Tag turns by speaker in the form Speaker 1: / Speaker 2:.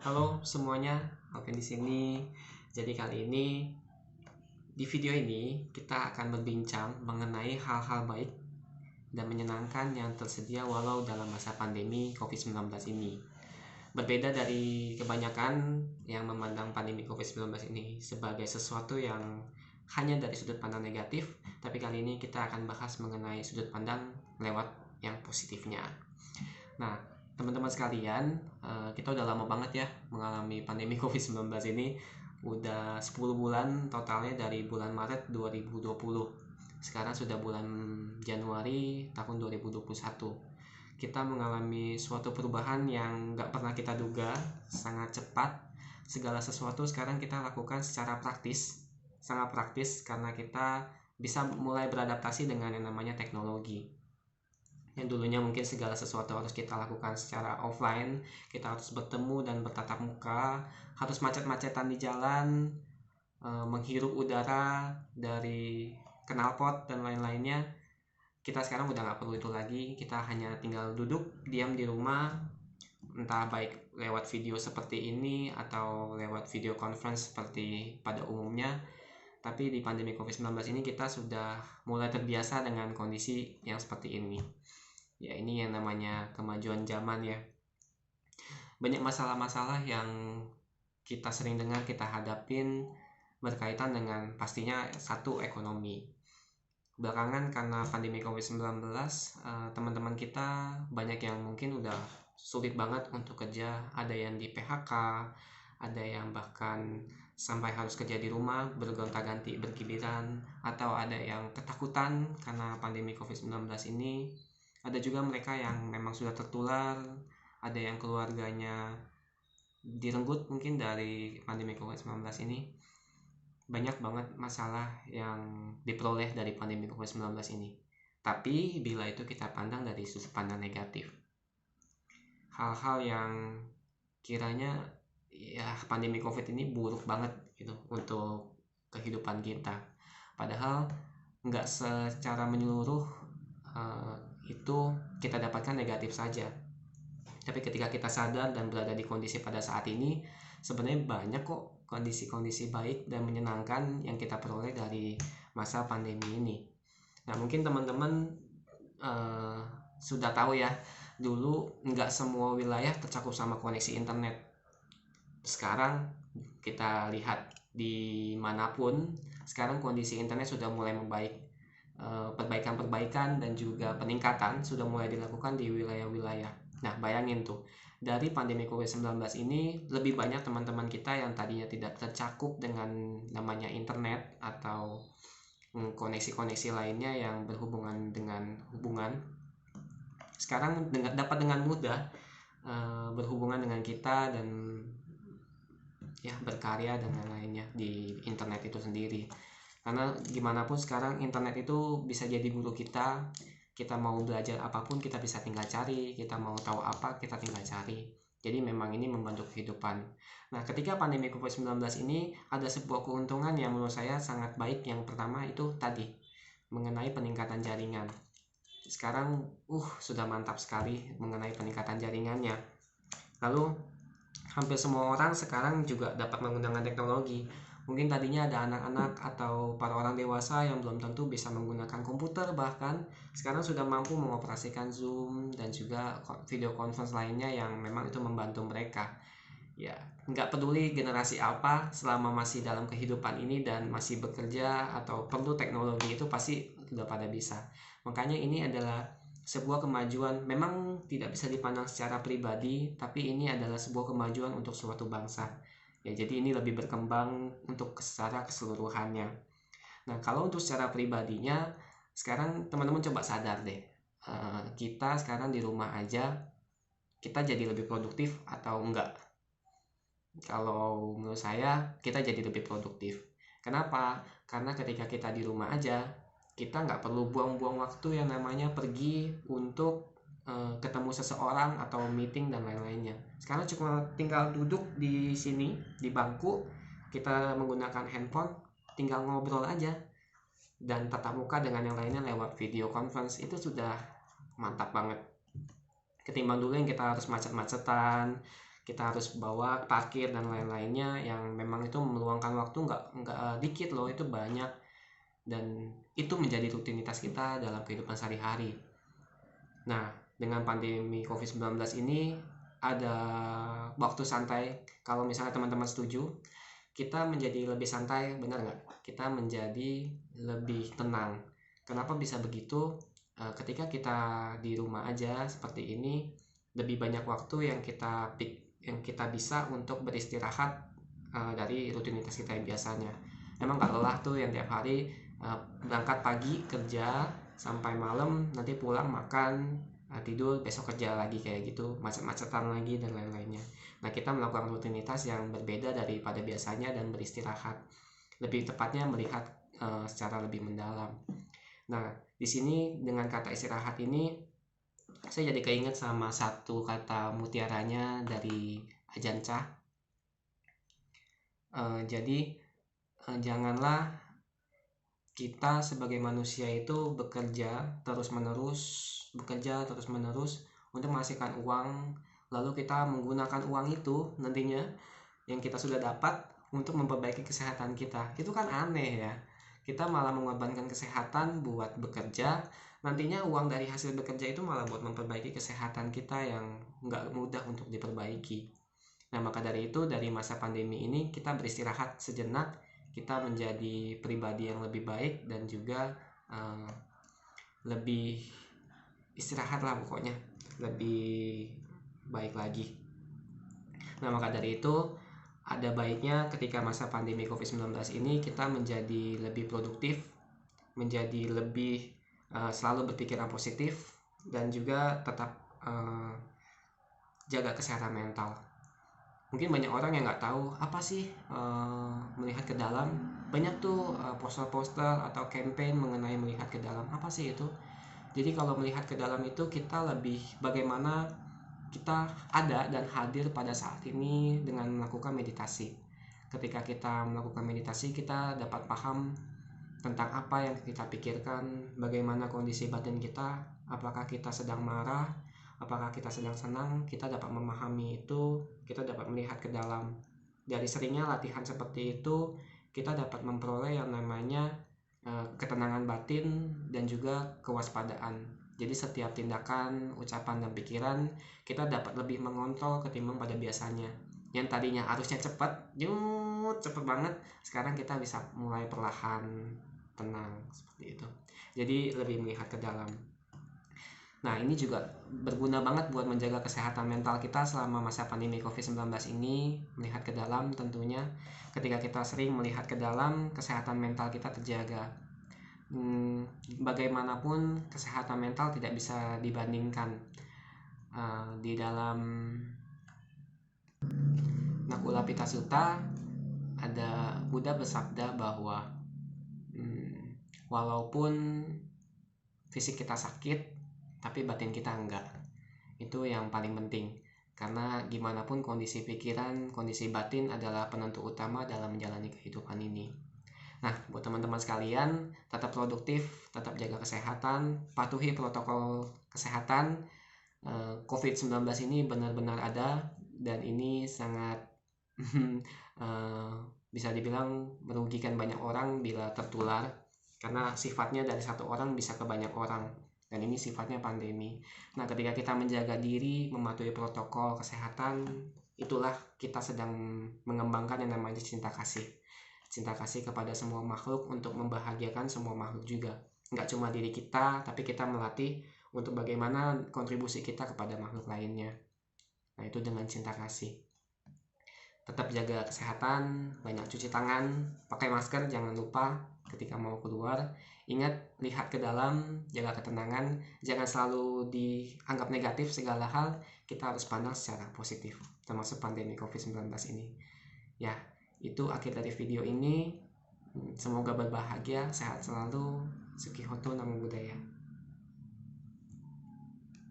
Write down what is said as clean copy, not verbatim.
Speaker 1: Halo semuanya, Alvin di sini. Jadi kali ini di video ini kita akan berbincang mengenai hal-hal baik dan menyenangkan yang tersedia walau dalam masa pandemi COVID-19 ini. Berbeda dari kebanyakan yang memandang pandemi COVID-19 ini sebagai sesuatu yang hanya dari sudut pandang negatif, tapi kali ini kita akan bahas mengenai sudut pandang lewat yang positifnya. Nah, teman-teman sekalian, kita udah lama banget ya mengalami pandemi COVID-19 ini. Udah 10 bulan totalnya dari bulan Maret 2020. Sekarang sudah bulan Januari tahun 2021. Kita mengalami suatu perubahan yang nggak pernah kita duga, sangat cepat. Segala sesuatu sekarang kita lakukan secara praktis, sangat praktis karena kita bisa mulai beradaptasi dengan yang namanya teknologi. Yang dulunya mungkin segala sesuatu harus kita lakukan secara offline, kita harus bertemu dan bertatap muka, harus macet-macetan di jalan, menghirup udara dari knalpot dan lain-lainnya. Kita sekarang udah nggak perlu itu lagi, kita hanya tinggal duduk diam di rumah, entah baik lewat video seperti ini atau lewat video conference seperti pada umumnya. Tapi di pandemi COVID-19 ini kita sudah mulai terbiasa dengan kondisi yang seperti ini. Ya, ini yang namanya kemajuan zaman ya. Banyak masalah-masalah yang kita sering dengar, kita hadapin berkaitan dengan pastinya satu, ekonomi. Belakangan karena pandemi COVID-19, teman-teman kita banyak yang mungkin udah sulit banget untuk kerja. Ada yang di PHK, ada yang bahkan sampai harus kerja di rumah bergonta-ganti bergiliran, atau ada yang ketakutan karena pandemi COVID-19 ini. Ada juga mereka yang memang sudah tertular, ada yang keluarganya direnggut mungkin dari pandemi COVID-19 ini. Banyak banget masalah yang diperoleh dari pandemi COVID-19 ini. Tapi bila itu kita pandang dari sudut pandang negatif, hal-hal yang kiranya ya pandemi COVID ini buruk banget gitu untuk kehidupan kita. Padahal nggak secara menyeluruh itu kita dapatkan negatif saja. Tapi ketika kita sadar dan berada di kondisi pada saat ini, sebenarnya banyak kok kondisi-kondisi baik dan menyenangkan yang kita peroleh dari masa pandemi ini. Nah, mungkin teman-teman sudah tahu ya, dulu nggak semua wilayah tercakup sama koneksi internet. Sekarang kita lihat dimanapun, sekarang kondisi internet sudah mulai membaik. Perbaikan-perbaikan dan juga peningkatan sudah mulai dilakukan di wilayah-wilayah. Nah, bayangin tuh, dari pandemi COVID-19 ini lebih banyak teman-teman kita yang tadinya tidak tercakup dengan namanya internet atau koneksi-koneksi lainnya yang berhubungan dengan hubungan, sekarang dapat dengan mudah berhubungan dengan kita dan ya berkarya dan lain-lainnya di internet itu sendiri. Karena gimana pun sekarang internet itu bisa jadi guru kita. Kita mau belajar apapun kita bisa tinggal cari, kita mau tahu apa kita tinggal cari. Jadi memang ini membantu kehidupan. Nah, ketika pandemi COVID-19 ini ada sebuah keuntungan yang menurut saya sangat baik. Yang pertama itu tadi mengenai peningkatan jaringan. Sekarang sudah mantap sekali mengenai peningkatan jaringannya. Lalu hampir semua orang sekarang juga dapat menggunakan teknologi. Mungkin tadinya ada anak-anak atau para orang dewasa yang belum tentu bisa menggunakan komputer, bahkan sekarang sudah mampu mengoperasikan Zoom dan juga video conference lainnya yang memang itu membantu mereka. Ya, nggak peduli generasi apa, selama masih dalam kehidupan ini dan masih bekerja atau perlu teknologi itu pasti sudah pada bisa. Makanya ini adalah sebuah kemajuan, memang tidak bisa dipandang secara pribadi, tapi ini adalah sebuah kemajuan untuk suatu bangsa. Ya, jadi ini lebih berkembang untuk secara keseluruhannya. Nah, kalau untuk secara pribadinya, sekarang teman-teman coba sadar deh, kita sekarang di rumah aja, kita jadi lebih produktif atau enggak? Kalau menurut saya, kita jadi lebih produktif. Kenapa? Karena ketika kita di rumah aja, kita nggak perlu buang-buang waktu yang namanya pergi untuk ketemu seseorang atau meeting dan lain-lainnya. Sekarang cuma tinggal duduk di sini di bangku, kita menggunakan handphone, tinggal ngobrol aja dan tatap muka dengan yang lainnya lewat video conference. Itu sudah mantap banget. Ketimbang dulu yang kita harus macet-macetan, kita harus bawa parkir dan lain-lainnya yang memang itu meluangkan waktu nggak dikit loh, itu banyak, dan itu menjadi rutinitas kita dalam kehidupan sehari-hari. Nah, dengan pandemi COVID-19 ini ada waktu santai. Kalau misalnya teman-teman setuju, kita menjadi lebih santai, benar nggak? Kita menjadi lebih tenang. Kenapa bisa begitu? Ketika kita di rumah aja seperti ini, lebih banyak waktu yang kita bisa untuk beristirahat dari rutinitas kita yang biasanya. Emang nggak lelah tuh yang tiap hari berangkat pagi kerja sampai malam, nanti pulang makan, tidur, besok kerja lagi kayak gitu, macet-macetan lagi dan lain-lainnya. Nah, kita melakukan rutinitas yang berbeda daripada biasanya dan beristirahat. Lebih tepatnya melihat secara lebih mendalam. Nah, di sini dengan kata istirahat ini saya jadi keinget sama satu kata mutiaranya dari Ajahn Chah. Jadi janganlah kita sebagai manusia itu bekerja terus-menerus untuk menghasilkan uang, lalu kita menggunakan uang itu nantinya yang kita sudah dapat untuk memperbaiki kesehatan kita. Itu kan aneh ya. Kita malah mengorbankan kesehatan buat bekerja, nantinya uang dari hasil bekerja itu malah buat memperbaiki kesehatan kita yang nggak mudah untuk diperbaiki. Nah, maka dari itu dari masa pandemi ini kita beristirahat sejenak, kita menjadi pribadi yang lebih baik dan juga lebih istirahat lah pokoknya, lebih baik lagi. Nah, maka dari itu ada baiknya ketika masa pandemi COVID-19 ini kita menjadi lebih produktif, menjadi lebih selalu berpikiran positif, dan juga tetap jaga kesehatan mental. Mungkin banyak orang yang nggak tahu apa sih melihat ke dalam. Banyak tuh poster-poster atau campaign mengenai melihat ke dalam. Apa sih itu? Jadi kalau melihat ke dalam itu kita lebih bagaimana kita ada dan hadir pada saat ini dengan melakukan meditasi. Ketika kita melakukan meditasi, kita dapat paham tentang apa yang kita pikirkan, bagaimana kondisi batin kita, apakah kita sedang marah, apakah kita sedang senang. Kita dapat memahami itu, kita dapat melihat ke dalam. Dari seringnya latihan seperti itu, kita dapat memperoleh yang namanya ketenangan batin dan juga kewaspadaan. Jadi setiap tindakan, ucapan, dan pikiran kita dapat lebih mengontrol ketimbang pada biasanya. Yang tadinya harusnya cepat banget, sekarang kita bisa mulai perlahan, tenang, seperti itu. Jadi lebih melihat ke dalam. Nah, ini juga berguna banget buat menjaga kesehatan mental kita selama masa pandemi COVID-19 ini. Melihat ke dalam tentunya, ketika kita sering melihat ke dalam, kesehatan mental kita terjaga. Bagaimanapun kesehatan mental tidak bisa dibandingkan. Di dalam Nakula Pita Sutta ada Buddha bersabda bahwa walaupun fisik kita sakit tapi batin kita enggak. Itu yang paling penting, karena gimana pun kondisi pikiran, kondisi batin adalah penentu utama dalam menjalani kehidupan ini. Nah, buat teman-teman sekalian, tetap produktif, tetap jaga kesehatan, patuhi protokol kesehatan. COVID-19 ini benar-benar ada, dan ini sangat bisa dibilang merugikan banyak orang bila tertular, karena sifatnya dari satu orang bisa ke banyak orang, dan ini sifatnya pandemi. Nah, ketika kita menjaga diri, mematuhi protokol kesehatan, itulah kita sedang mengembangkan yang namanya cinta kasih. Cinta kasih kepada semua makhluk untuk membahagiakan semua makhluk juga. Nggak cuma diri kita, tapi kita melatih untuk bagaimana kontribusi kita kepada makhluk lainnya. Nah, itu dengan cinta kasih. Tetap jaga kesehatan, banyak cuci tangan, pakai masker, jangan lupa ketika mau keluar. Ingat, lihat ke dalam, jaga ketenangan, jangan selalu dianggap negatif segala hal, kita harus pandang secara positif, termasuk pandemi COVID-19 ini. Ya, itu akhir dari video ini. Semoga berbahagia, sehat selalu. Sukihoto, Namo Buddhaya.